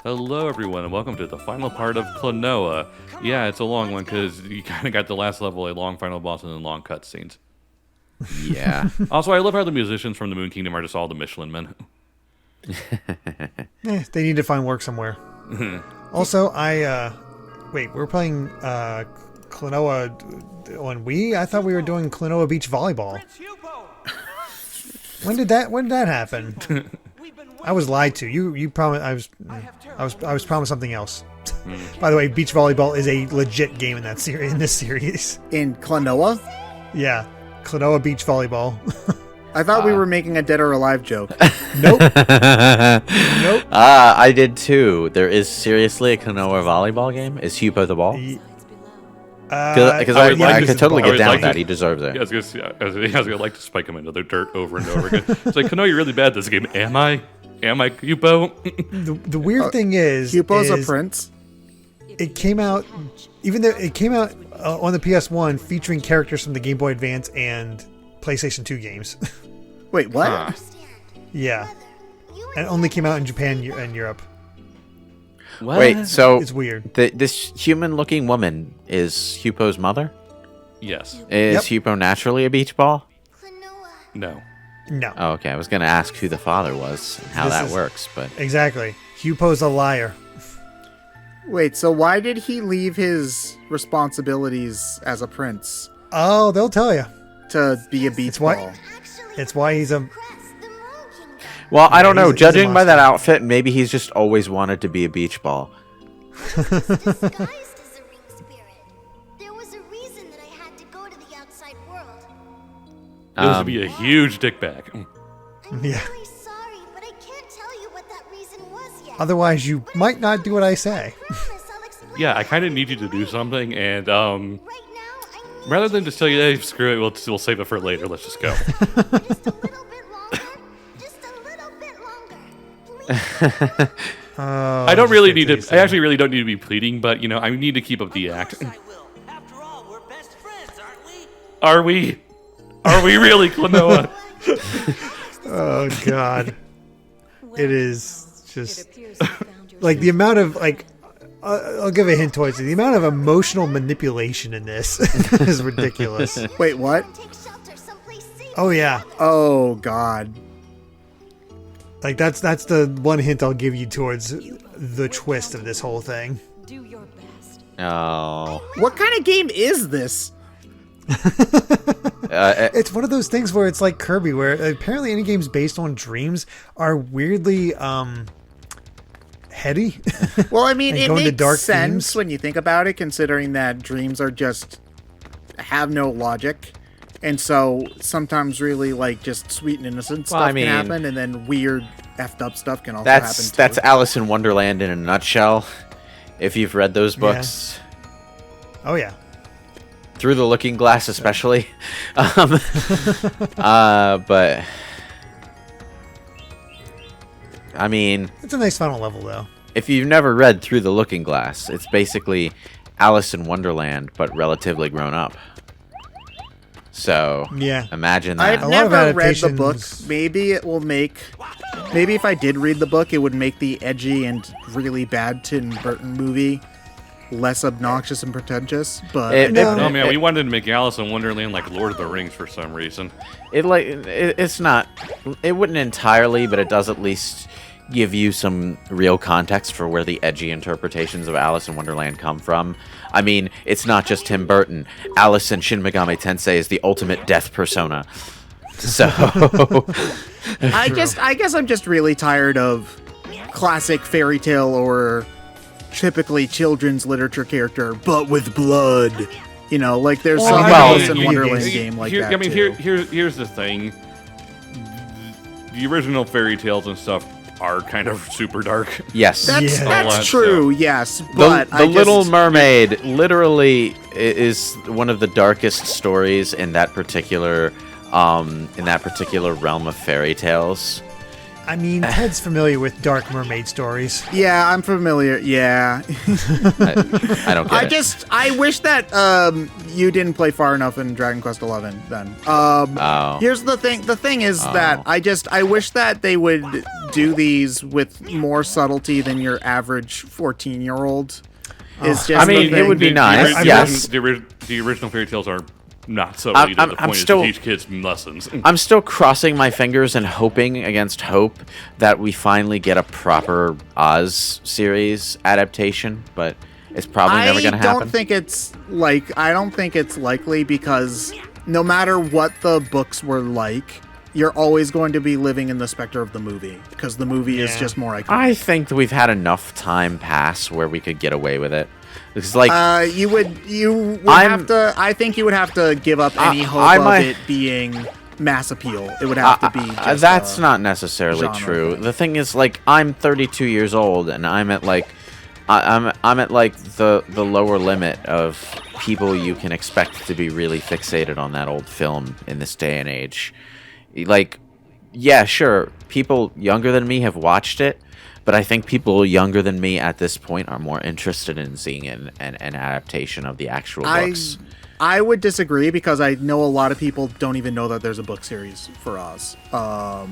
Hello, everyone, and welcome to the final part of Klonoa. Yeah, it's a long one because you kind of got the last level, a long final boss, and then long cutscenes. Yeah. Also, I love how the musicians from the Moon Kingdom are just all the Michelin men. They need to find work somewhere. Also, wait, we're playing Klonoa on Wii? I thought we were doing Klonoa Beach Volleyball. When did that happen? I was lied to. You promised. I was promised something else. By the way, beach volleyball is a legit game in this series. In Klonoa? Yeah, Klonoa Beach Volleyball. I thought we were making a Dead or Alive joke. Nope. Nope. I did too. There is seriously a Klonoa volleyball game. Is Hupo the ball? Because I could totally get down with that. He deserves it. Yeah, I was gonna like to spike him into the dirt over and over again. It's like, Klonoa, you're really bad at this game. Am I Hupo? The weird thing is, Hupo's a prince. It came out, even though it came out on the PS1, featuring characters from the Game Boy Advance and PlayStation 2 games. Wait, what? Yeah, and it only came out in Japan and Europe. What? Wait, so It's weird. This human-looking woman is Hupo's mother? Yes. Is Hupo naturally a beach ball? No. No. Oh, okay. I was going to ask who the father was and how that works, but Exactly. Hupo's a liar. Wait, so why did he leave his responsibilities as a prince Oh, they'll tell you. to be a beach It's why- ball? It's why he's a. well, I don't know. he's a Judging by that monster. outfit, maybe he's just always wanted to be a beach ball. Disguised as a ring spirit. There was a reason that I had to go to the outside world. This would be a huge dickbag. I'm Yeah. really sorry, but I can't tell you what that reason was yet. Otherwise, you might not do what I say. Promise I'll explain Yeah, I kind of need you to do something, and right now. I need rather than just tell you, hey, screw it, we'll save it for later. Let's just go. just a little bit longer. Just a little bit longer. Please. Oh, I don't really need to. it's I actually really don't need to be pleading, but I need to keep up the act. I will. After all, we're best friends, aren't we? Are we? Are we really, Klonoa? Oh God, it is just like the amount of I'll give a hint towards it. The amount of emotional manipulation in this is ridiculous. Wait, what? Take shelter someplace safe. Oh yeah, Oh, God. like that's the one hint I'll give you towards the twist of this whole thing. Do your best. Oh. What kind of game is this? It's one of those things where it's like Kirby, where apparently any games based on dreams are weirdly heady. Well, I mean, And it go into makes dark sense themes. when you think about it, considering that dreams are just have no logic. And so sometimes really just sweet and innocent stuff I mean, can happen, and then weird effed up stuff can also happen too. That's Alice in Wonderland in a nutshell. If you've read those books. Oh yeah. Through the Looking Glass, especially. But I mean, It's a nice final level though. if you've never read Through the Looking Glass, it's basically Alice in Wonderland, but relatively grown up. So Yeah. imagine I've that. A lot of never read the book. adaptations- Maybe it will make. Maybe if I did read the book, it would make the edgy and really bad Tim Burton movie less obnoxious and pretentious. But No, man, we wanted to make Alice in Wonderland like Lord of the Rings for some reason. It's not. It wouldn't entirely, but it does at least give you some real context for where the edgy interpretations of Alice in Wonderland come from. I mean, it's not just Tim Burton. Alice in Shin Megami Tensei is the ultimate death persona. So I guess I'm just really tired of classic fairy tale or typically children's literature character, but with blood. There's some Alice in Wonderland game like that. I mean, too. here's the thing. The original fairy tales and stuff are kind of super dark. yes, That's Yeah. A lot, that's true, so. yes. But the Little Mermaid literally is one of the darkest stories in that particular realm of fairy tales. I mean, Ted's familiar with Dark Mermaid stories. Yeah, I'm familiar. Yeah. I don't get it. I wish that you didn't play far enough in Dragon Quest XI then. Oh. Here's the thing. The thing is that I wish that they would do these with more subtlety than your average 14-year-old. Is just I mean, it would be nice. Yes. The original fairy tales are not so either. The point is to teach kids lessons. I'm still crossing my fingers and hoping against hope that we finally get a proper Oz series adaptation, but it's probably never going to happen. I don't think it's likely because no matter what the books were like, you're always going to be living in the specter of the movie because the movie is just more iconic. I think that we've had enough time pass where we could get away with it. It's like I think you would have to give up any hope of it being mass appeal. It would have to be just that's not necessarily true. Thing. The thing is, like, I'm 32 years old and I'm at like I'm at like the lower limit of people you can expect to be really fixated on that old film in this day and age. Like, yeah, sure, people younger than me have watched it, but I think people younger than me at this point are more interested in seeing an adaptation of the actual books. I would disagree because I know a lot of people don't even know that there's a book series for Oz. A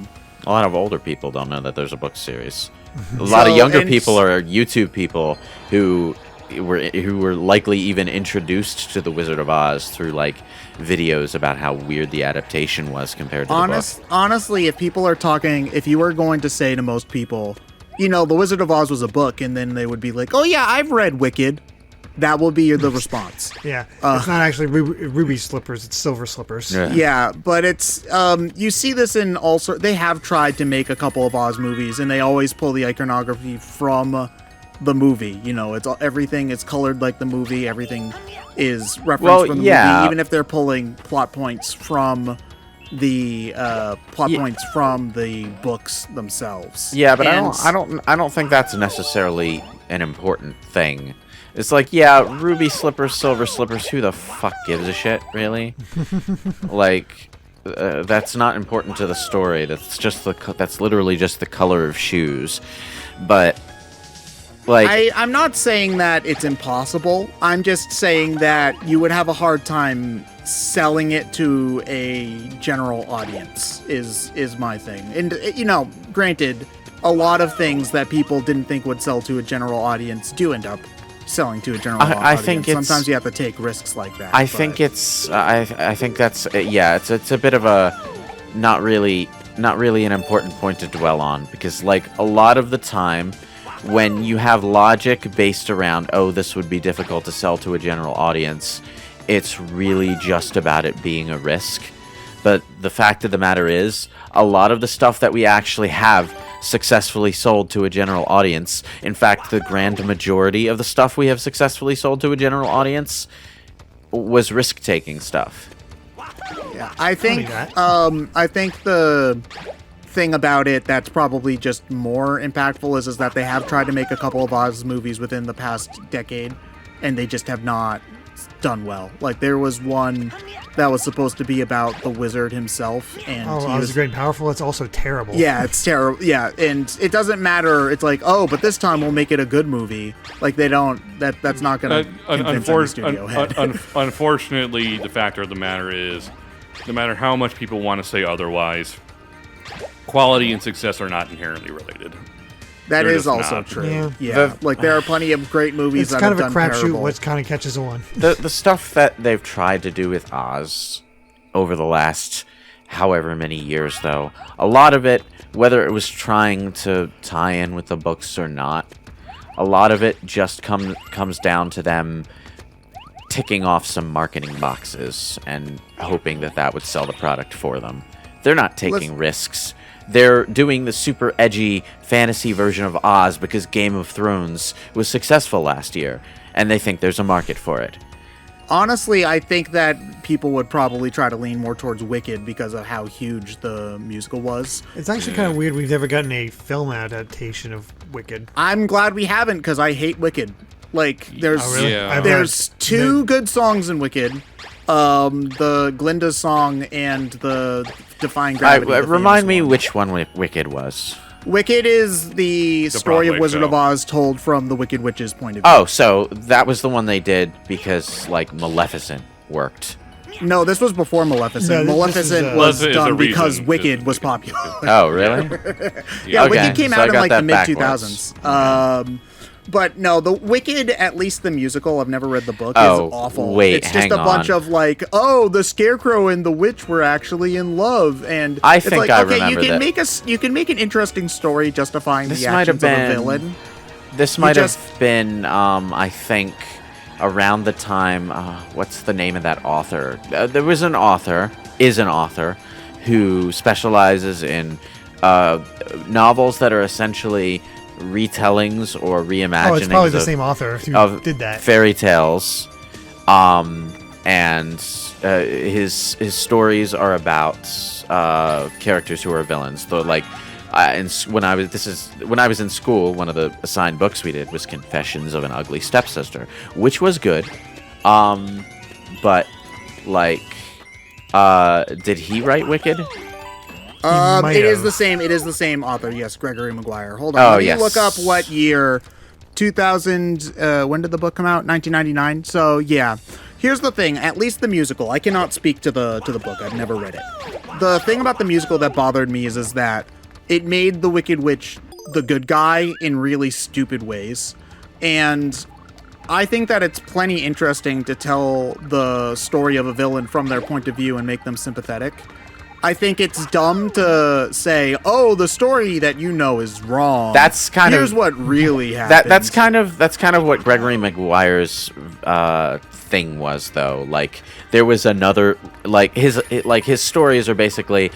lot of older people don't know that there's a book series. A lot of younger people are YouTube people who were likely even introduced to the Wizard of Oz through like videos about how weird the adaptation was compared to the book. Honestly, if you were going to say to most people, the Wizard of Oz was a book, and then they would be like, oh yeah, I've read Wicked, that will be the response. Yeah, it's not actually ruby slippers, it's silver slippers. Yeah, but it's you see this in all sorts. They have tried to make a couple of Oz movies, and they always pull the iconography from the movie. Everything is colored like the movie. Everything is referenced from the movie, even if they're pulling plot points from the from the books themselves. Yeah, but I don't think that's necessarily an important thing. It's like, yeah, ruby slippers, silver slippers, who the fuck gives a shit, really? Like, that's not important to the story. That's literally just the color of shoes. But like, I'm not saying that it's impossible. I'm just saying that you would have a hard time selling it to a general audience is my thing. And granted, a lot of things that people didn't think would sell to a general audience do end up selling to a general audience. I think sometimes you have to take risks like that. I think that's it's a bit of a not really an important point to dwell on, because like a lot of the time when you have logic based around, oh, this would be difficult to sell to a general audience, it's really just about it being a risk. But the fact of the matter is, a lot of the stuff that we actually have successfully sold to a general audience, in fact, the grand majority of the stuff we have successfully sold to a general audience was risk-taking stuff. Yeah, I think the thing about it that's probably just more impactful is that they have tried to make a couple of Oz movies within the past decade, and they just have not done well. Like, there was one that was supposed to be about the wizard himself, and Oz the Great and Powerful. It's also terrible. Yeah, it's terrible. Yeah, and it doesn't matter. It's like, oh, but this time we'll make it a good movie. Like, they don't. That's not going to convince any studio head. Unfortunately, the factor of the matter is, no matter how much people want to say otherwise, quality and success are not inherently related. That is also true. Yeah. Like, there are plenty of great movies that have done terrible. It's kind of a crapshoot what kind of catches on. The stuff that they've tried to do with Oz over the last however many years, though, a lot of it, whether it was trying to tie in with the books or not, a lot of it just comes down to them ticking off some marketing boxes and hoping that would sell the product for them. They're not taking risks. They're doing the super edgy fantasy version of Oz because Game of Thrones was successful last year, and they think there's a market for it. Honestly, I think that people would probably try to lean more towards Wicked because of how huge the musical was. It's actually kind of weird we've never gotten a film adaptation of Wicked. I'm glad we haven't, because I hate Wicked. Like, there's Yeah. there's two good songs in Wicked. The Glinda song and the Defying Gravity. Remind me which one Wicked was. Wicked is the story of Broadway Wizard show. of Oz told from the Wicked Witch's point of view. Oh, so that was the one they did because, like, Maleficent worked. No, this was before Maleficent. No, this Maleficent was, was is a done because reason. Wicked was popular. Oh, really? Yeah, Okay, Wicked came so I out in got like the that mid backwards. 2000s. But no, the Wicked, at least the musical, I've never read the book, Oh, is awful. wait, it's just hang a bunch on. of like, oh, the Scarecrow and the Witch were actually in love, and I it's think like, I okay, remember you can that. you can make an interesting story justifying This the might have actions of a been- villain. This might just- have been, I think, around the time. What's the name of that author? There was an author, who specializes in novels that are essentially retellings or reimaginings Oh, it's probably the of, same author who of did that. fairy tales. And his stories are about characters who are villains. Though, like, when I was in school, one of the assigned books we did was Confessions of an Ugly Stepsister, which was good. But like, did he write Wicked? might It is have. the same. It is the same author. Yes, Gregory Maguire. Hold on. Oh, Let me yes. look up what year. 2000. When did the book come out? 1999. So yeah. Here's the thing. At least the musical. I cannot speak to the book. I've never read it. The thing about the musical that bothered me is that it made the Wicked Witch the good guy in really stupid ways, and I think that it's plenty interesting to tell the story of a villain from their point of view and make them sympathetic. I think it's dumb to say, "Oh, the story that you know is wrong." That's kind Here's of what really happened. that's kind of what Gregory Maguire's thing was, though. Like, there was another, like his stories are basically,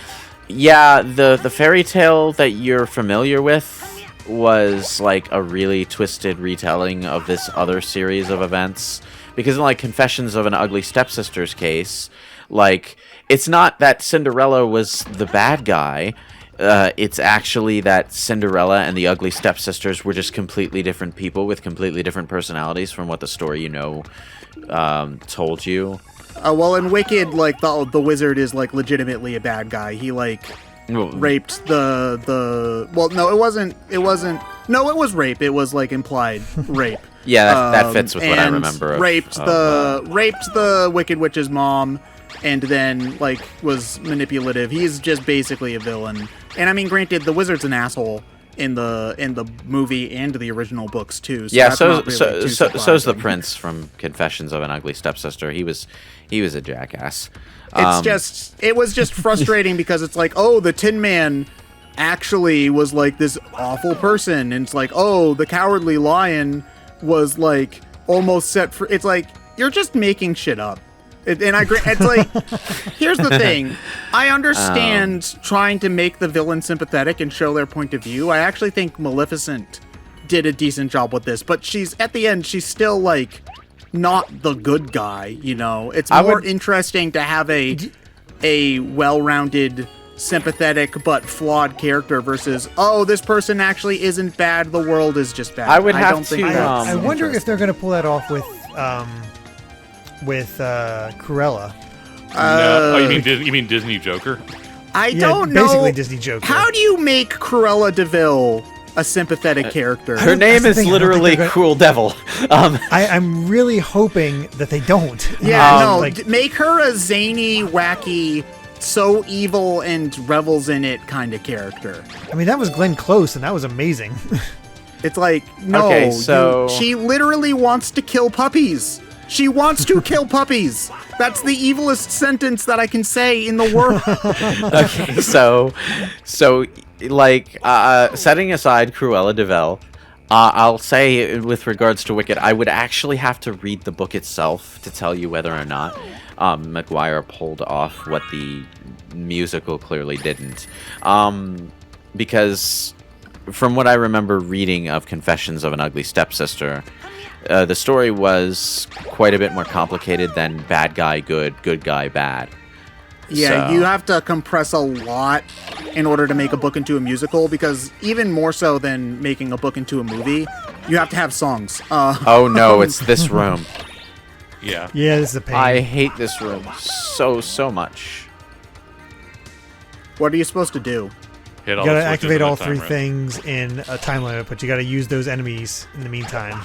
yeah, the fairy tale that you're familiar with was like a really twisted retelling of this other series of events, because in like Confessions of an Ugly Stepsister's case, like, it's not that Cinderella was the bad guy. It's actually that Cinderella and the Ugly Stepsisters were just completely different people with completely different personalities from what the story told you. Well, in Wicked, like the wizard is like legitimately a bad guy. He like raped the. Well, no, it wasn't. No, it was rape. It was like implied rape. Yeah, that fits with what I and remember. Raped the Wicked Witch's mom, and then like was manipulative. He's just basically a villain. And I mean, granted, the wizard's an asshole in the movie and the original books too. So yeah, that's so not really too so's the surprising. prince from Confessions of an Ugly Stepsister. He was a jackass. It was just frustrating because it's like, oh, the Tin Man actually was like this awful person, and it's like, oh, the Cowardly Lion was like almost set for. It's like, you're just making shit up. It's like, here's the thing. I understand trying to make the villain sympathetic and show their point of view. I actually think Maleficent did a decent job with this, but at the end, she's still like not the good guy, you know? It's more interesting to have a well-rounded, sympathetic but flawed character versus, oh, this person actually isn't bad, the world is just bad. I would have don't think to, that's I wonder if interesting. they're going to pull that off with Cruella. No. Oh, you mean Disney Joker? I Yeah, don't know. basically Disney Joker. How do you make Cruella DeVille a sympathetic character? Her name the is thing, I don't think literally they're gonna- Cruel Devil. I'm really hoping that they don't. Yeah, no, like, make her a zany, wacky, so evil and revels in it kind of character. I mean, that was Glenn Close, and that was amazing. It's like, no, Okay, so- she literally wants to kill puppies. She wants to kill puppies. That's the evilest sentence that I can say in the world. Okay, so like, setting aside Cruella de Vil, I'll say with regards to Wicked, I would actually have to read the book itself to tell you whether or not Maguire pulled off what the musical clearly didn't. Because from what I remember reading of Confessions of an Ugly Stepsister, the story was quite a bit more complicated than bad guy good, good guy bad. Yeah, So- you have to compress a lot in order to make a book into a musical, because even more so than making a book into a movie, you have to have songs. Oh no, it's this room. Yeah. yeah, this is a pain. I hate this room so much. What are you supposed to do? Hit all You the gotta switches activate in all that three time, right? things in a time limit, but you gotta use those enemies in the meantime.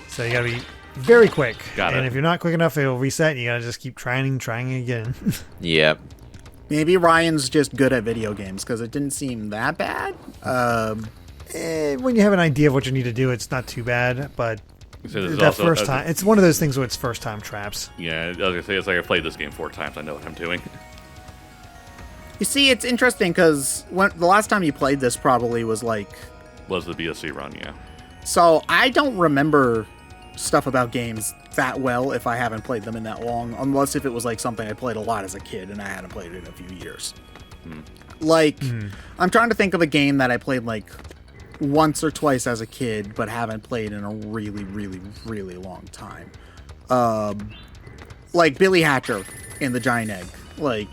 So you gotta be very quick. Got and it. if you're not quick enough, it'll reset, and you gotta just keep trying again. Yep. Maybe Ryan's just good at video games because it didn't seem that bad. When you have an idea of what you need to do, it's not too bad, but So there's that also- first time, it's one of those things where it's first time traps. Yeah, I was gonna say it's like I played this game 4 times. I know what I'm doing. You see, it's interesting because the last time you played this probably was like... Was the BSC run? Yeah. So I don't remember stuff about games that well if I haven't played them in that long, unless if it was like something I played a lot as a kid and I hadn't played it in a few years. I'm trying to think of a game that I played like once or twice as a kid, but haven't played in a really, really, really long time. Like Billy Hatcher in the Giant Egg. Like,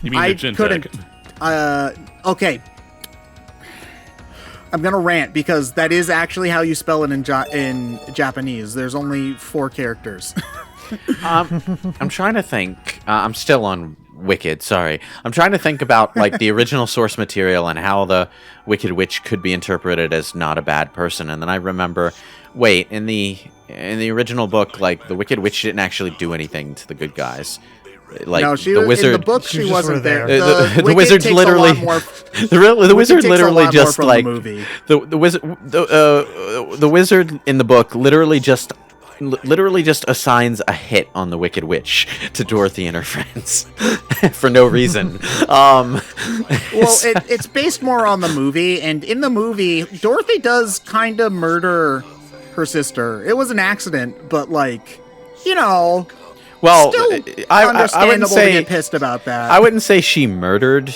You mean I the Gin couldn't. Okay. I'm gonna rant because that is actually how you spell it in Japanese. There's only 4 characters. I'm trying to think. I'm still on Wicked. Sorry, I'm trying to think about like the original source material and how the Wicked Witch could be interpreted as not a bad person. And then I remember, wait, in the original book, like the Wicked Witch didn't actually do anything to the good guys. Like No, she the was, wizard, in the book, she she was just wasn't sort of there. there. the Wicked wizard takes a literally, lot more- the wizard takes a literally lot more just from the like movie. the wizard, the wizard in the book literally just assigns a hit on the Wicked Witch to Dorothy and her friends for no reason. Well, it's based more on the movie, and in the movie, Dorothy does kind of murder her sister. It was an accident, but like, you know, well, still I wouldn't understandable to say get pissed about that. I wouldn't say she murdered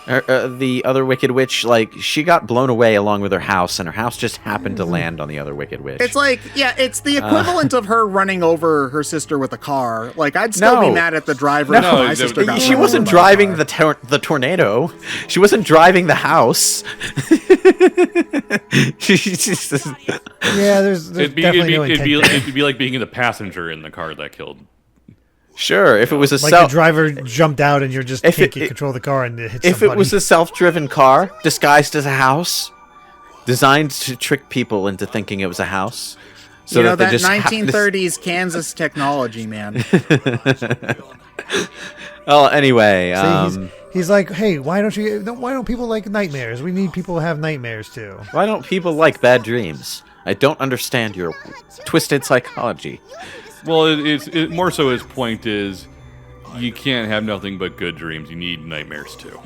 the other Wicked Witch. Like, she got blown away along with her house, and her house just happened to land on the other Wicked Witch. It's like, yeah, it's the equivalent of her running over her sister with a car. Like, I'd still be No. mad at the driver No, if my sister got she run wasn't over by a driving car. the tornado. She wasn't driving the house. She's just- Yeah, there's definitely no intent there. It'd be like being the passenger in the car that killed. Sure, if it was a Like self, the driver jumped out and you're just If can't it- get control of the car and it hits if somebody. it was a self-driven car disguised as a house, designed to trick people into thinking it was a house, so You know, they that just have this- 1930s Kansas technology, man. Oh, anyway, See, he's like, hey, why don't people like nightmares? We need people to have nightmares too. why don't people like bad dreams? I don't understand your twisted psychology. Well, it's more so his point is you can't have nothing but good dreams. You need nightmares too.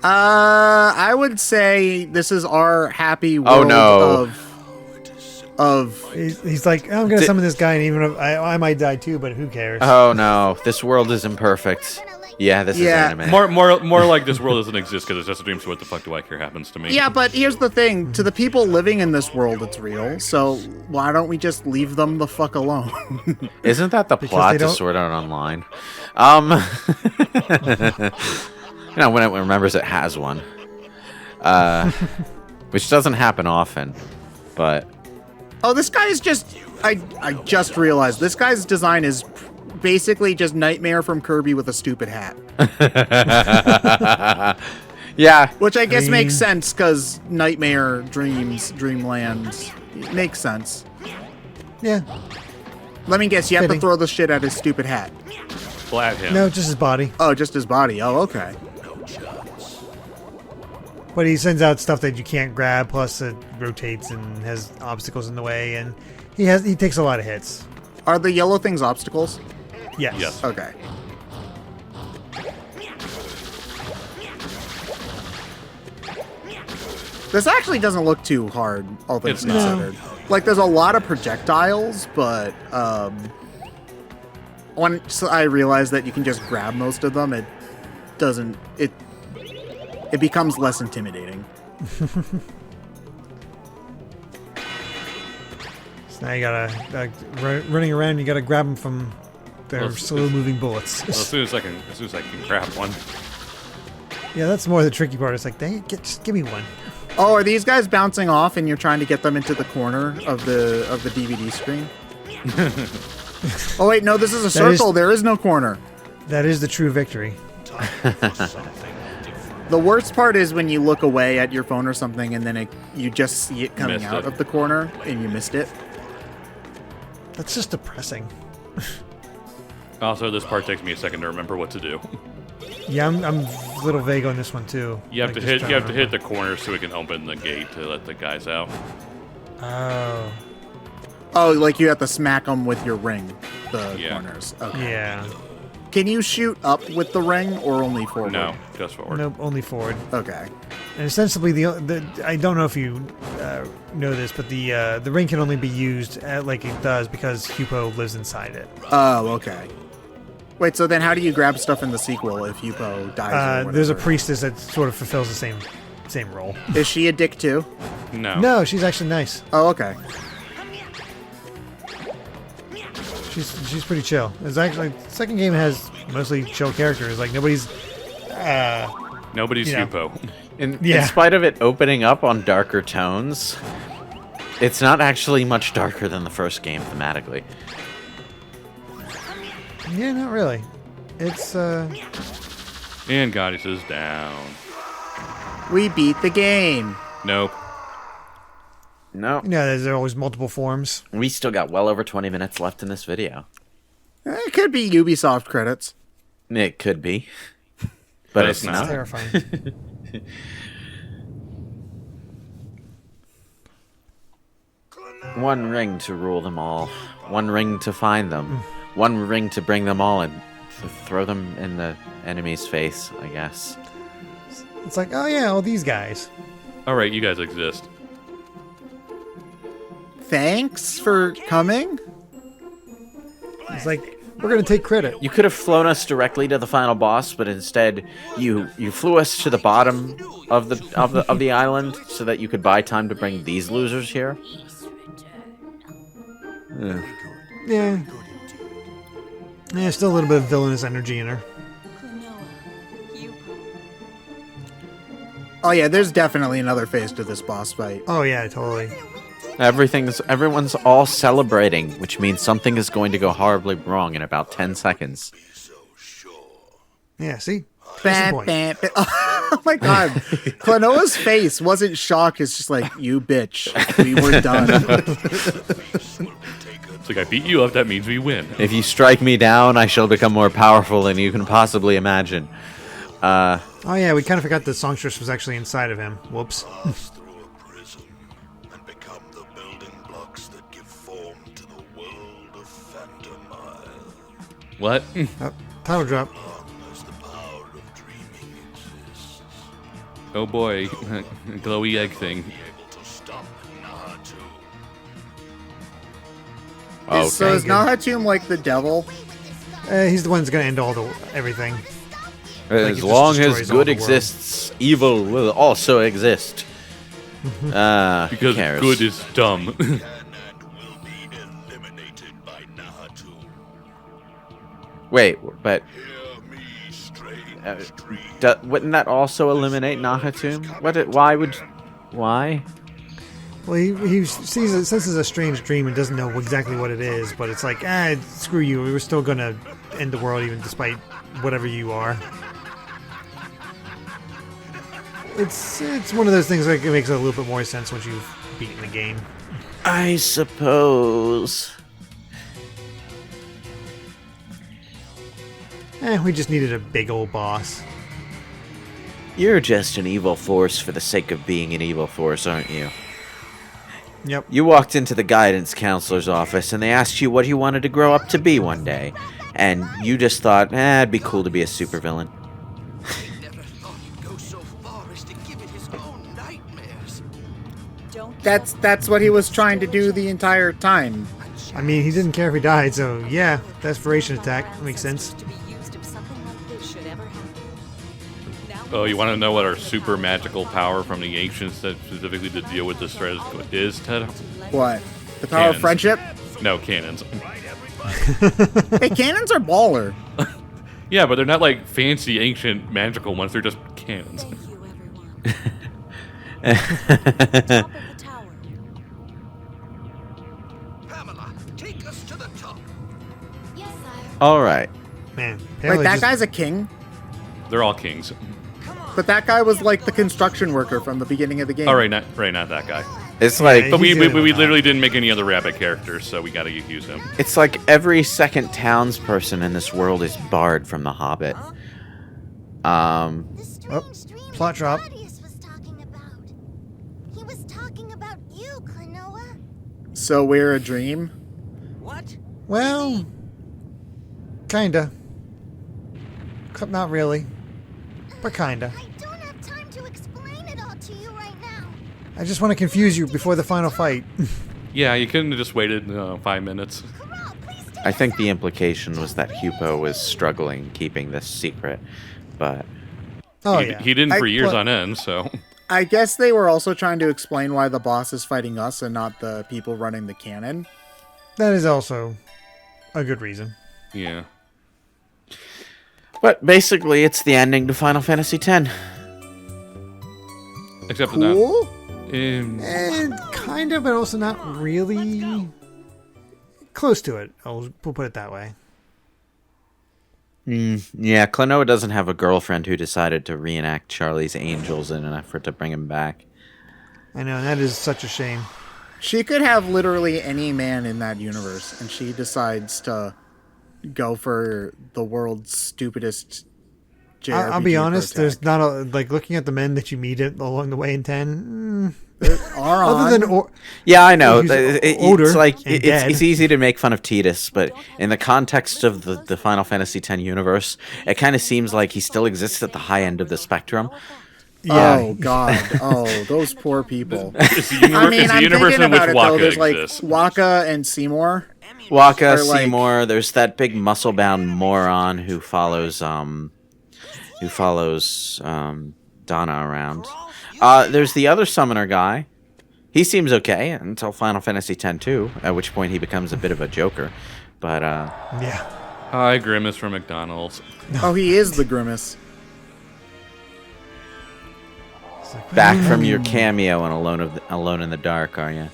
I would say this is our happy world no. of He's like, I'm gonna summon this guy, and even if I might die too, but who cares? Oh no, this world is imperfect. Yeah, this Yeah. is anime. More like this world doesn't exist because it's just a dream. So what the fuck do I care happens to me? Yeah, but here's the thing. To the people living in this world, it's real. So why don't we just leave them the fuck alone? Isn't that the plot they to don't- Sword Art Online? You know, when it remembers it has one, which doesn't happen often, but Oh, this guy is just... I just realized this guy's design is basically just Nightmare from Kirby with a stupid hat. yeah, Which I guess mean- makes sense, because Nightmare, Dreams, Dreamland... It makes sense. Yeah, Let me guess, you have to Fitting. throw the shit at his stupid hat. Flat him. no, just his body. Oh, just his body. Oh, okay. But he sends out stuff that you can't grab. Plus, it rotates and has obstacles in the way, and he takes a lot of hits. Are the yellow things obstacles? Yes. Yes. Okay. This actually doesn't look too hard, all things It's not. considered. Like, there's a lot of projectiles, but once I realized that you can just grab most of them, it doesn't. It becomes less intimidating. So now you gotta running around. You gotta grab them from their Well, slow-moving bullets. Well, as soon as I can grab one. Yeah, that's more the tricky part. It's like, dang it, just give me one. Oh, are these guys bouncing off, and you're trying to get them into the corner of the DVD screen? Oh wait, no, this is a That is- circle. There is no corner. That is the true victory. The worst part is when you look away at your phone or something, and then you just see it coming Missed out it. of the corner, and you missed it. That's just depressing. Also, this part takes me a second to remember what to do. Yeah, I'm a little vague on this one too. You have Like, to just hit. trying You have to hit remember. the corner so we can open the gate to let the guys out. Oh, Oh, like you have to smack them with your ring, the Yeah. corners. Okay. yeah. Can you shoot up with the ring or only forward? No, just forward. Nope, only forward. Okay. And essentially, the I don't know if you know this, but the ring can only be used like it does because Hupo lives inside it. Oh, okay. Wait, so then how do you grab stuff in the sequel if Hupo dies? Or There's a whatever? priestess that sort of fulfills the same role. Is she a dick too? No. No, she's actually nice. Oh, okay. She's pretty chill. It's actually second game has mostly chill characters. Like nobody's. Nobody's Yeah. Hupo. In Yeah. spite of it opening up on darker tones, it's not actually much darker than the first game thematically. Yeah, not really. It's And Goddess is down. We beat the game. Nope. No, there's always multiple forms. we still got well over 20 minutes left in this video. It could be Ubisoft credits. It could be, but But it's it's It's not. terrifying. One ring to rule them all. One ring to find them. One ring to bring them all and to throw them in the enemy's face, I guess. It's like, oh yeah, all these guys. All right, you guys exist. Thanks for coming. It's like we're gonna take credit. You could have flown us directly to the final boss, but instead you flew us to the bottom of the island so that you could buy time to bring these losers here. Ugh. Yeah. Yeah, still a little bit of villainous energy in her. Oh yeah, there's definitely another phase to this boss fight. Oh yeah, totally. Everyone's all celebrating, which means something is going to go horribly wrong in about 10 seconds. Yeah, see? Case in Bam, point. bam, bam. Oh my god. Klonoa's face wasn't shock, it's just like, you bitch. We were done. It's like I beat you up. That means we win. If you strike me down, I shall become more powerful than you can possibly imagine. Oh yeah, we kind of forgot the songstress was actually inside of him. Whoops. Through a prism and become the building blocks that give form to the world of Phantomile. What? Oh, title drop. As the power of dreaming exists, Oh boy, glowy egg thing. able to stop Nahatu. Oh, So is good. Nahatum like the devil? He's the one that's gonna end all the everything. As it just long as destroys all good the world. exists, evil will also exist. Who Because cares? good is dumb. Can and will be eliminated by Nahatu. Wait, but Hear me, strange dream. wouldn't that also eliminate Nahatum? Why? Well, he sees it, senses a strange dream and doesn't know exactly what it is, but it's like, screw you. We were still gonna end the world even despite whatever you are. It's one of those things like it makes a little bit more sense once you've beaten the game. I suppose. We just needed a big old boss. You're just an evil force for the sake of being an evil force, aren't you? Yep. You walked into the guidance counselor's office and they asked you what you wanted to grow up to be one day. And you just thought, it'd be cool to be a supervillain. Never thought he'd go so far as to give it his own nightmares. That's what he was trying to do the entire time. I mean, he didn't care if he died, so yeah, desperation attack makes sense. To be used if something like this should ever happen. Oh, you want to know what our super magical power from the ancients that specifically to deal with this threat is, Ted? What? The power Cannons. of friendship? No, cannons. Hey, cannons are baller. Yeah, but they're not like fancy ancient magical ones. They're just cannons. Thank you, everyone. Top of the tower. Pamela, take us to the top. Yes, sire. Alright. Man, Wait, apparently that just- guy's a king? They're all kings. But that guy was like the construction worker from the beginning of the game. Oh, right, not that guy. It's like But we He's the only one literally didn't make any other rabbit characters, so we got to use him. it's like every second townsperson in this world is barred from The Hobbit. The strange dream plot that drop. Claudius was talking about. He was talking about you, Klonoa. So we're a dream? What? Well, kinda. Not really, but kinda. I don't have time to explain it all to you right now. I just want to confuse you before the final fight. Yeah, you couldn't have just waited 5 minutes. Corral, please take I think us the out. implication was that Hupo was struggling keeping this secret, but Oh he, yeah. he didn't for years well- on end, so. I guess they were also trying to explain why the boss is fighting us and not the people running the cannon. That is also a good reason. Yeah. but basically it's the ending to Final Fantasy X. Except for Cool? that. And kind of, but also not really close to it. We'll put it that way. Yeah, Klonoa doesn't have a girlfriend who decided to reenact Charlie's Angels in an effort to bring him back. I know, and that is such a shame. She could have literally any man in that universe, and she decides to go for the world's stupidest JRPG. I'll be honest. protag. There's not a like looking at the men that you meet along the way in 10. Are Other than on. Yeah, I know. Who's It's older like and dead. it's easy to make fun of Tidus, but in the context of the Final Fantasy X universe, it kind of seems like he still exists at the high end of the spectrum. Oh God! Oh, those poor people. It's the, I mean, it's the I'm universe thinking in which about it though. Waka There's like exists. Waka and Seymour. Waka, Or, like- Seymour. There's that big muscle-bound moron who follows Donna around. There's the other summoner guy. He seems okay until Final Fantasy X too, at which point he becomes a bit of a joker. But Yeah. Hi, Grimace from McDonald's. Oh, he is the Grimace. It's like, back from your cameo in Alone in the Dark, are you?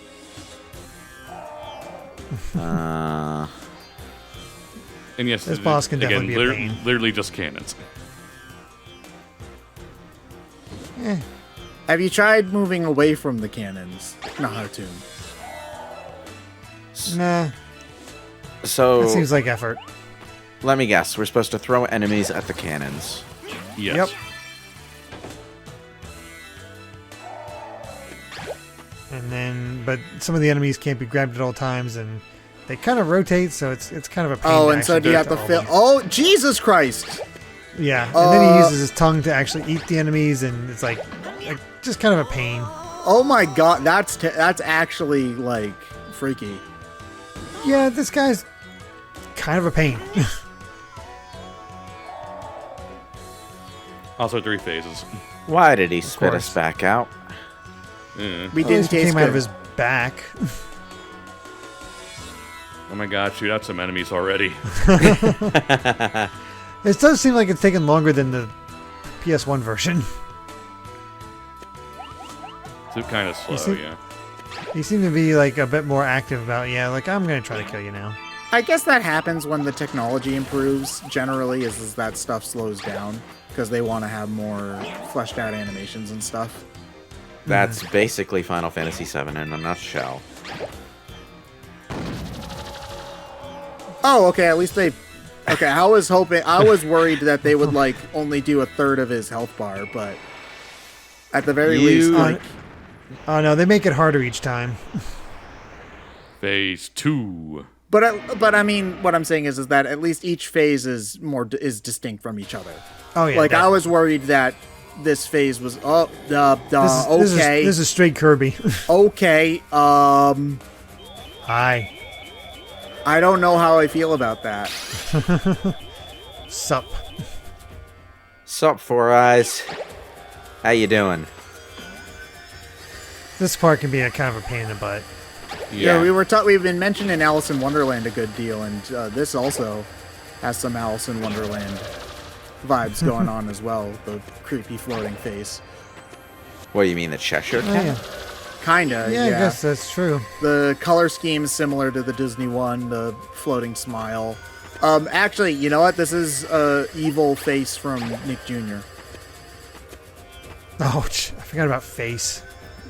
And yes, This boss can again, definitely be a pain. literally just cannons. Have you tried moving away from the cannons? Nahatun. Nah, So that seems like effort. let me guess. We're supposed to throw enemies at the cannons. Yes. Yep. And then, but some of the enemies can't be grabbed at all times, and they kind of rotate, so it's kind of a pain. Oh, to and so actually do you get have to all fill? of them. Oh, Jesus Christ! Yeah, and then he uses his tongue to actually eat the enemies, and it's like just kind of a pain. Oh my God, that's actually like freaky. Yeah, this guy's kind of a pain. Also 3 phases. Why did he spit course. us back out? Yeah. We At didn't least it taste came out good. of his back. Oh my god, shoot out some enemies already. It does seem like it's taken longer than the PS1 version. It's kind of slow, see- yeah. You seem to be like a bit more active about, like I'm gonna try to kill you now. I guess that happens when the technology improves. Generally, is that stuff slows down because they want to have more fleshed out animations and stuff. That's basically Final Fantasy VII in a nutshell. Oh, okay. At least they. Okay, I was worried that they would like only do a third of his health bar, but at the very least, like Oh no, they make it harder each time. Phase 2. But I mean, what I'm saying is that at least each phase is distinct from each other. Oh yeah, Like I definitely. was worried that this phase was This okay, is a straight Kirby. okay. Hi, I don't know how I feel about that. sup? Sup, Four Eyes? How you doing? This part can be a kind of a pain in the butt. Yeah, we've been mentioning Alice in Wonderland a good deal, and this also has some Alice in Wonderland vibes going on as well. The creepy floating face, What do you mean, the Cheshire Oh, Cat? yeah. kinda. Yeah, I guess that's true. The color scheme is similar to the Disney one, the floating smile. Actually, you know what? This is evil face from Nick Jr. Oh, I forgot about face.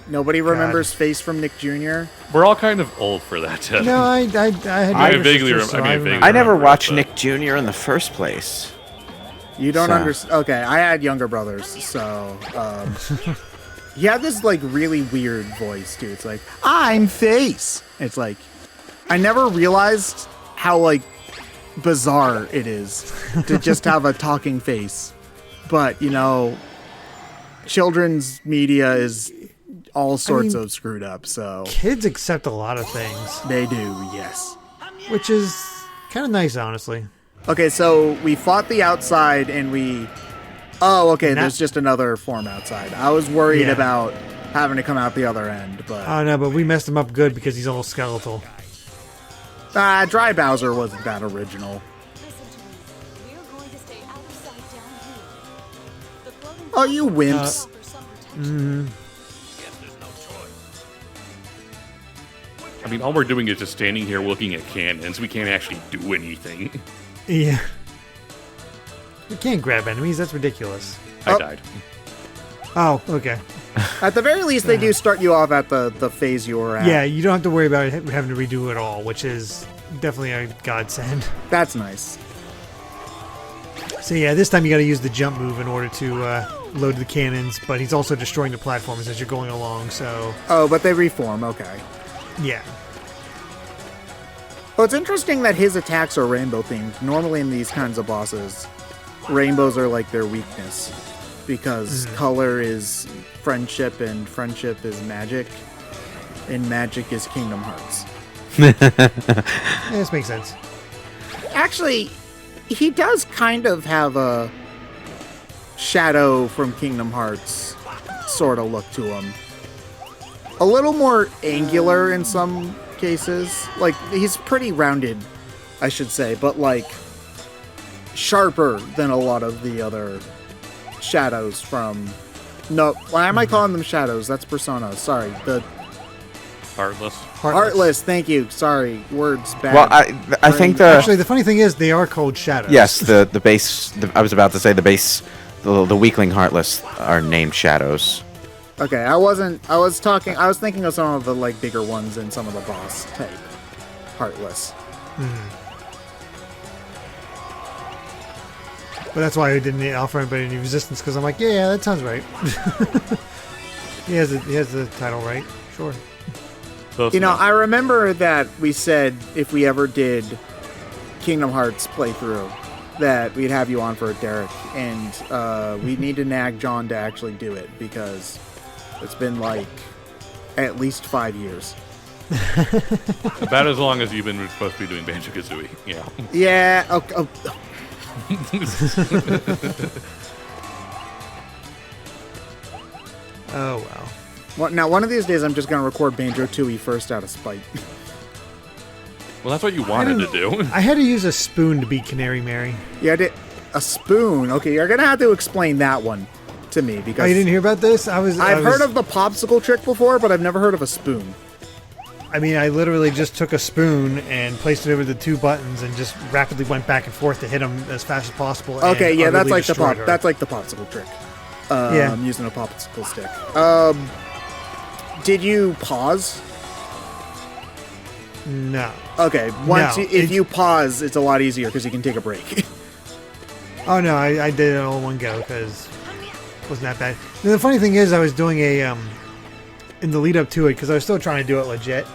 Nobody remembers Face from Nick Jr.? We're all kind of old for that, Ted. No, I had I vaguely sisters, so remember. remember. I never remember it, watched but- Nick Jr. in the first place. You don't So- understand. Okay, I had younger brothers, so he had this like really weird voice too. It's like I'm Face. It's like I never realized how like bizarre it is to just have a talking face. But you know, children's media is all sorts of screwed up. So Kids accept a lot of things, they do, yes. which is kind of nice, honestly. Okay, so we fought the outside and we... Oh, okay, Now- there's just another form outside. I was worried Yeah. about having to come out the other end, but... Oh no, but we messed him up good because he's all skeletal. Dry Bowser wasn't that original. Listen to me. We're going to stay outside down here. The floating Oh, you wimps. for some protection. I mean, all we're doing is just standing here looking at cannons. We can't actually do anything. Yeah. You can't grab enemies. That's ridiculous. I died. Oh, okay. At the very least, they do start you off at the phase you were at. Yeah, you don't have to worry about having to redo it all, which is definitely a godsend. That's nice. So yeah, this time you got to use the jump move in order to load the cannons, but he's also destroying the platforms as you're going along, so Oh, but they reform, okay. yeah. Well, it's interesting that his attacks are rainbow themed. Normally in these kinds of bosses, rainbows are like their weakness. Because color is friendship and friendship is magic. And magic is Kingdom Hearts. Yeah, this makes sense. Actually, he does kind of have a Shadow from Kingdom Hearts sort of look to him. A little more angular in some cases. Like, he's pretty rounded, I should say, but like sharper than a lot of the other shadows from... No, why am I calling them shadows? That's Persona. Sorry. The Heartless. Heartless, thank you. Sorry. Words bad. Well, I think the Actually, the funny thing is they are called shadows. yes the base. I was about to say the base. The weakling Heartless are named shadows. Okay, I was thinking of some of the like bigger ones and some of the boss type Heartless. But that's why I didn't offer anybody any resistance, because I'm like, yeah, that sounds right. he has the title right. Sure. Close You know, enough. I remember that we said if we ever did Kingdom Hearts playthrough that we'd have you on for it, Derek, and we need to nag John to actually do it because it's been like at least 5 years. About as long as you've been supposed to be doing Banjo-Kazooie. Yeah. Yeah. Oh well. Well, now, one of these days, I'm just going to record Banjo-Tooie first out of spite. Well, that's what you wanted to do. I had to use a spoon to beat Canary Mary. Yeah, a spoon. Okay, you're going to have to explain that one to me because Oh, you didn't hear about this? I've heard of the popsicle trick before, but I've never heard of a spoon. I mean, I literally just took a spoon and placed it over the two buttons and just rapidly went back and forth to hit them as fast as possible. Okay, and yeah, that's utterly like destroyed her. that's like the popsicle trick. Yeah. I'm using a popsicle stick. Did you pause? No. Okay, No, if you pause, it's a lot easier because you can take a break. Oh no, I did it all in one go because it wasn't that bad. And the funny thing is, I was doing a in the lead up to it because I was still trying to do it legit.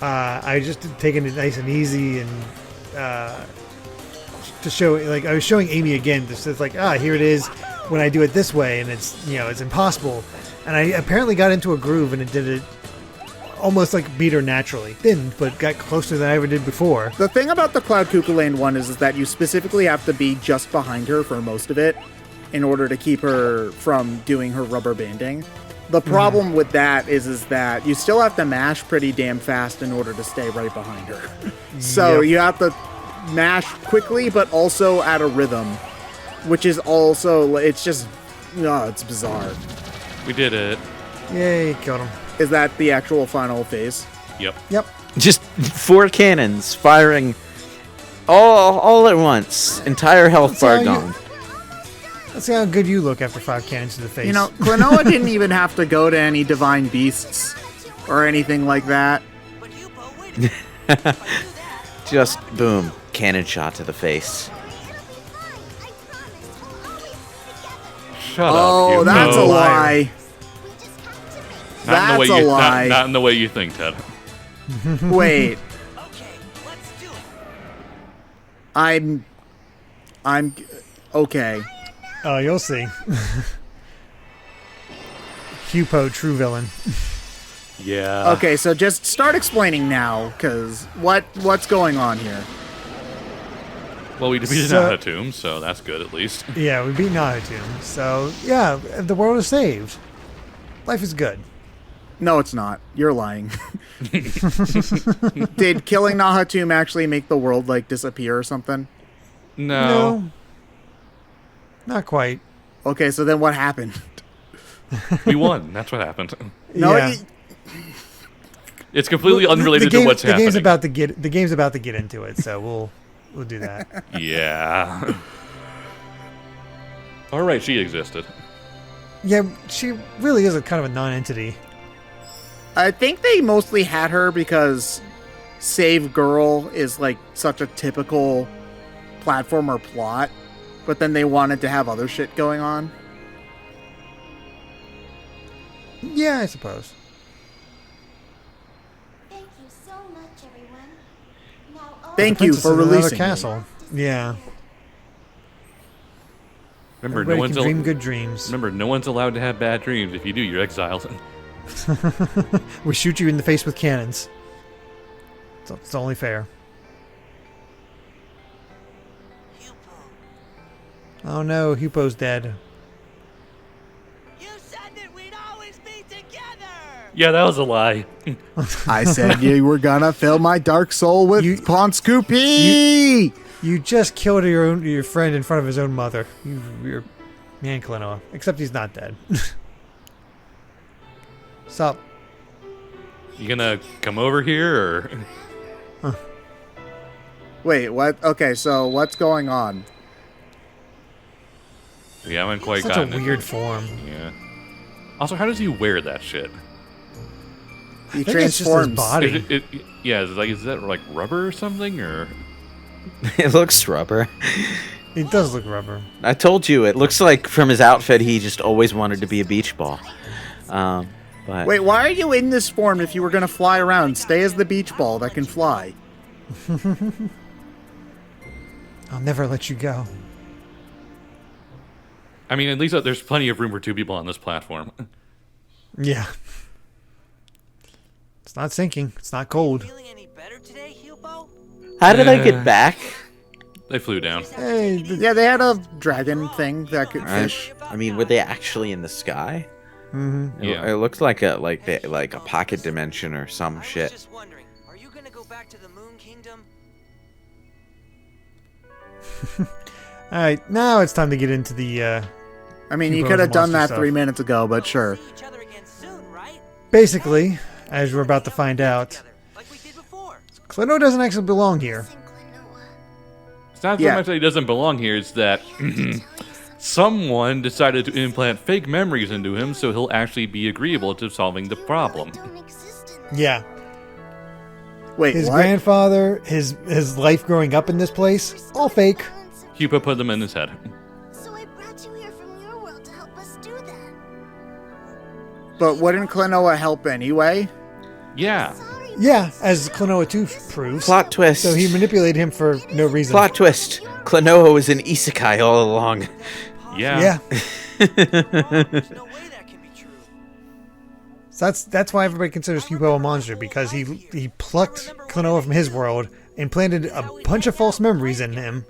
I was just taking it nice and easy and to show like I was showing Amy again. It's like here it is when I do it this way, and it's it's impossible. And I apparently got into a groove and it did it almost like beat her naturally. Didn't, but got closer than I ever did before. The thing about the Cloud Cuckoo Land one is that you specifically have to be just behind her for most of it in order to keep her from doing her rubber banding. The problem with that is that you still have to mash pretty damn fast in order to stay right behind her. So Yep. you have to mash quickly, but also at a rhythm, which is also, it's just, it's bizarre. We did it. Yay, killed him. Is that the actual final phase? Yep. Yep. Just 4 cannons firing all at once. Entire health bar how you- gone. Let's see how good you look after 5 cannons to the face. You know, Klonoa didn't even have to go to any divine beasts or anything like that. But Hupo, wait a minute. If I do that, Just boom, cannon shot to the face. Shut Oh, up. that's a Hugo. lie. Not in the way That's a you, lie. Not in the way you think, Ted. Wait, okay, let's do it. I'm okay. Oh, you'll see. Hupo, true villain. Yeah. Okay, so just start explaining now, because what's going on here? Well, we defeated So- Nahatum, so that's good at least. Yeah, we beat Nahatum. So, yeah, the world is saved. Life is good. No, it's not. You're lying. Did killing Nahatum actually make the world, like, disappear or something? No. Not quite. Okay, so then what happened? We won. That's what happened. No, Yeah. It's completely unrelated the game, to what's the happening. game's about to get into it, so we'll do that. Yeah. All right, she existed. Yeah, she really is a kind of a non-entity. I think they mostly had her because Save Girl is, like, such a typical platformer plot, but then they wanted to have other shit going on. Yeah, I suppose. Thank you so much, everyone. Now all Thank The you princess for in another releasing me. castle. Yeah. Remember, Everybody no one's can dream good dreams. Remember, no one's allowed to have bad dreams. If you do, you're exiled. We shoot you in the face with cannons. It's only fair. Hupo, Oh no, Hupo's dead. you said that we'd always be together. Yeah, that was a lie. I said you were gonna fill my dark soul with You- Ponscoopy! You just killed your friend in front of his own mother. You're man, Klonoa. Except he's not dead. Stop. You gonna come over here, or Wait, what? Okay, so what's going on? we haven't quite Such a gotten it. weird form. Yeah. Also, how does he wear that shit? He I think it's just his transforms. body. Yeah, is that like rubber or something, or It looks rubber. It does look rubber. I told you, it looks like from his outfit he just always wanted to be a beach ball. But Wait, why are you in this form if you were gonna fly around? Stay as the beach ball that can fly. I'll never let you go. I mean, at least there's plenty of room for 2 people on this platform. Yeah. It's not sinking. It's not cold. Feeling any better today, Hupo? how did I get back? They flew down. Hey, Yeah, they had a dragon thing that could fish. I mean, were they actually in the sky? mm-hmm. Yeah. It looked like a pocket dimension or some I was shit. just wondering, are you gonna go back to the Moon Kingdom? Alright, now it's time to get into the, I mean, you Hupo's could have done monster that stuff. 3 minutes ago, but sure. See each other again soon, right? basically, as we're about to find out, Together, like we did before. Klonoa doesn't actually belong here. listen, Klonoa. It's not so Yeah. much that he doesn't belong here, it's that someone decided to implant fake memories into him so he'll actually be agreeable to solving the problem. Don't exist in this Yeah. Wait, His what? grandfather, his life growing up in this place, all fake. concept. Hupa put them in his head. So I brought you here from your world to help us do that. But wouldn't Klonoa help anyway? Yeah. Sorry, Yeah, as Klonoa 2 proves. Plot twist. So he manipulated him for no reason. Plot twist. Klonoa was an isekai all along. Yeah. Yeah. There's no way that can be true. So that's why everybody considers Hupo a monster, because he plucked Klonoa from his world and planted a bunch of false memories in him.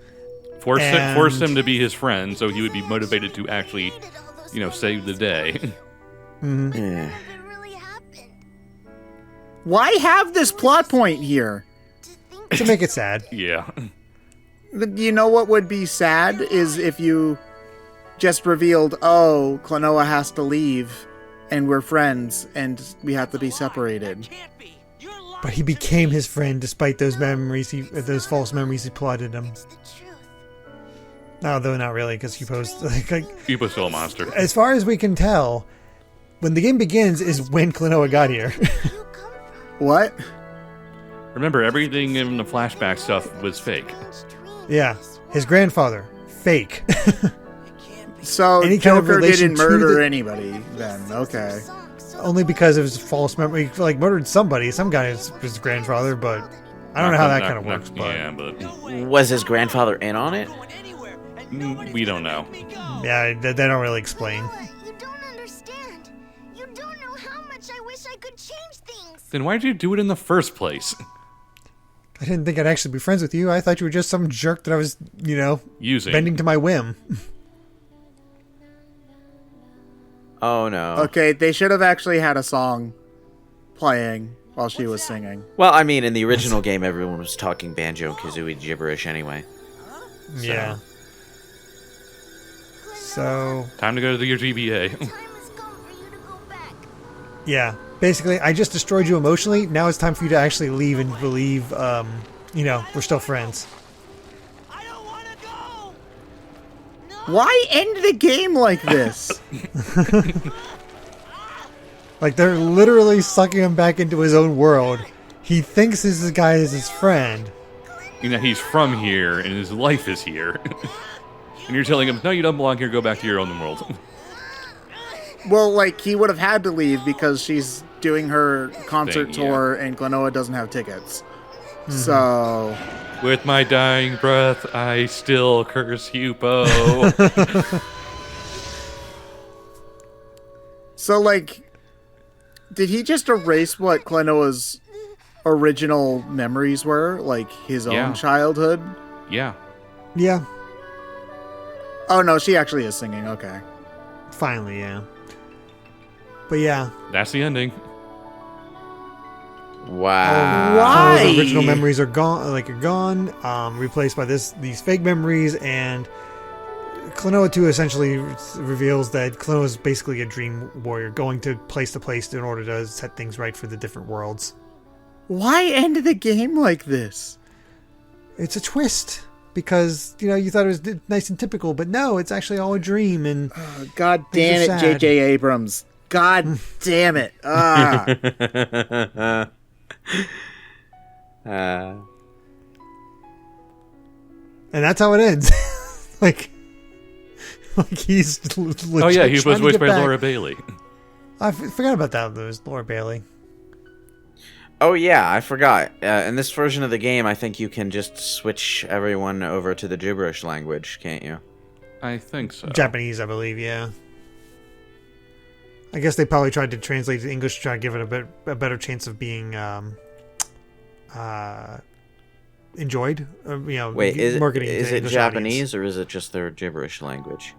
Forced And- him to be his friend so he would be motivated to actually, created all those save the day. Yeah. None of it really happened. Why have this plot point here? To think To make it sad. Yeah. You know what would be sad is if you just revealed, oh, Klonoa has to leave, and we're friends, and we have to be separated. Can't be. You're lying. But he became his friend despite those memories, those false memories he plotted him. it's the truth. No, though not really, because Yupo's Yupo's still a monster. as far as we can tell, when the game begins is when Klonoa got here. What? Remember, everything in the flashback stuff was fake. Yeah, his grandfather, fake. So Any kind of Joker relation didn't to murder the- anybody then. Okay. Only because it was false memory. Like murdered somebody, some guy is his grandfather, but I don't know how that kind of works. But Yeah, but Was his grandfather in on it? we don't know. yeah, they don't really explain. You don't understand. You don't know how much I wish I could change things. Then why did you do it in the first place? I didn't think I'd actually be friends with you. I thought you were just some jerk that I was, Using. bending to my whim. Oh no. Okay, they should have actually had a song playing while she was singing. Well, I mean, in the original game, everyone was talking Banjo-Kazooie gibberish anyway. Yeah. So Time to go to your GBA. Time has come for you to go back. yeah, basically, I just destroyed you emotionally. Now it's time for you to actually leave and believe, we're still friends. I don't want to go. Why end the game like this? Like they're literally sucking him back into his own world. He thinks this guy is his friend. He's from here, and his life is here. And you're telling him, no, you don't belong here, go back to your own world. Well, like, he would have had to leave because she's doing her concert Thing, yeah. tour and Klonoa doesn't have tickets. So, With my dying breath, I still curse Yupo. like, did he just erase what Klonoa's original memories were? Like, his Yeah. own childhood? Yeah. Yeah, Oh, no, she actually is singing. Okay. finally, yeah. But yeah, That's the ending. Wow. Why? all the original memories are gone, replaced by these fake memories, and Klonoa 2 essentially reveals that Klonoa is basically a dream warrior going to place in order to set things right for the different worlds. Why end the game like this? It's a twist because you thought it was nice and typical, but no, it's actually all a dream. And God Things damn are it, sad. J.J. Abrams. God damn it. Ah. and that's how it ends. like he's legit Oh, yeah, he was trying to voiced get by back. Laura Bailey. I forgot about that. There was Laura Bailey. Oh yeah, I forgot. In this version of the game, I think you can just switch everyone over to the gibberish language, can't you? I think so. Japanese, I believe. Yeah. I guess they probably tried to translate to English to try to give it a better chance of being enjoyed. Wait, marketing is to it English Japanese audience. or is it just their gibberish language?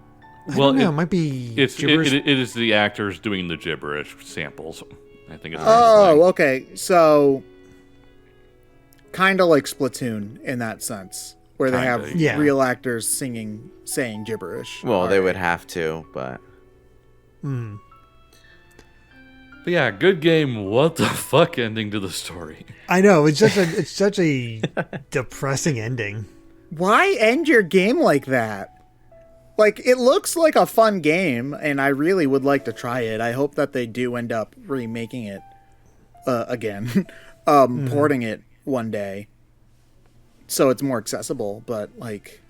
I don't know. It might be It gibberish. is the actors doing the gibberish samples. I think it's Oh, okay. So, kind of like Splatoon in that sense, where they Kinda, have yeah. real actors saying gibberish. Well, they would have to, but But yeah, good game. What the fuck ending to the story? I know it's such a depressing ending. Why end your game like that? Like, it looks like a fun game, and I really would like to try it. I hope that they do end up remaking it again, porting it one day, so it's more accessible. But like,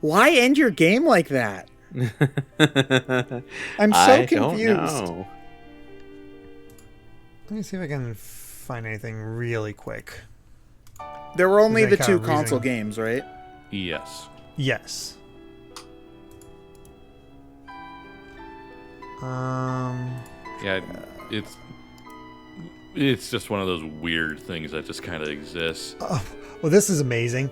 why end your game like that? I'm so I confused. don't know. Let me see if I can find anything really quick. There were only Is the that two kind of console reason? games, right? Yes. Yes. Yeah, it's just one of those weird things that just kind of exists. Well, this is amazing.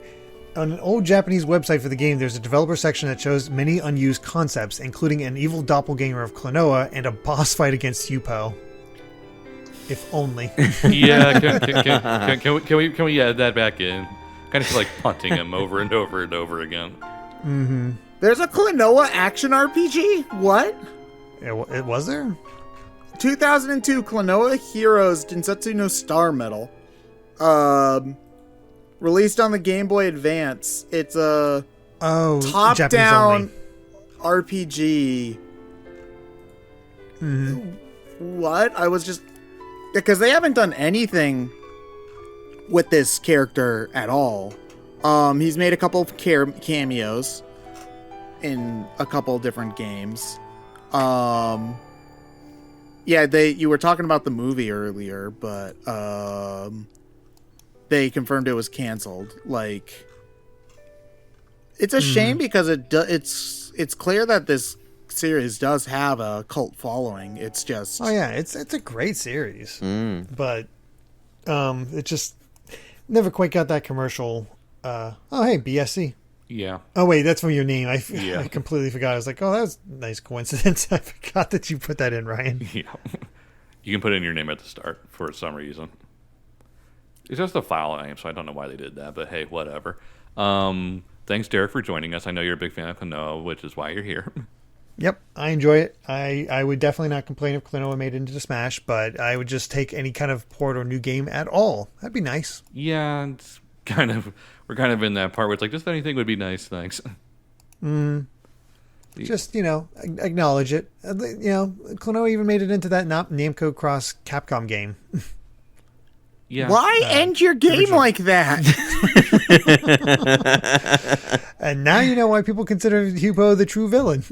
On an old Japanese website for the game, there's a developer section that shows many unused concepts, including an evil doppelganger of Klonoa and a boss fight against Yupo. If only. Yeah, can we add that back in? Kind of feel like punting him over and over and over again. There's a Klonoa action RPG? What? It was there? 2002 Klonoa Heroes Densetsu no Star Medal. Released on the Game Boy Advance. It's a Japanese top-down only. RPG. Mm-hmm. What? I was just... Because they haven't done anything with this character at all. He's made a couple of cameos in a couple of different games. Yeah, you were talking about the movie earlier, but they confirmed it was canceled. Like, it's a shame because it's clear that this series does have a cult following. It's just it's a great series, but it just never quite got that commercial. Hey, BSC. Yeah. Oh wait, that's from your name. I Yeah. completely forgot. I was like, oh, that was a nice coincidence. I forgot that you put that in, Ryan. Yeah. You can put in your name at the start for some reason. It's just a file name, so I don't know why they did that, but hey, whatever. Thanks, Derek, for joining us. I know you're a big fan of Klonoa, which is why you're here. Yep, I enjoy it. I would definitely not complain if Klonoa made it into Smash, but I would just take any kind of port or new game at all. That'd be nice. Yeah, it's we're kind of in that part where it's like, just anything would be nice, thanks. Just, acknowledge it. Klonoa even made it into that Namco Cross Capcom game. Yeah. Why end your game like that? And now you know why people consider Hugo the true villain.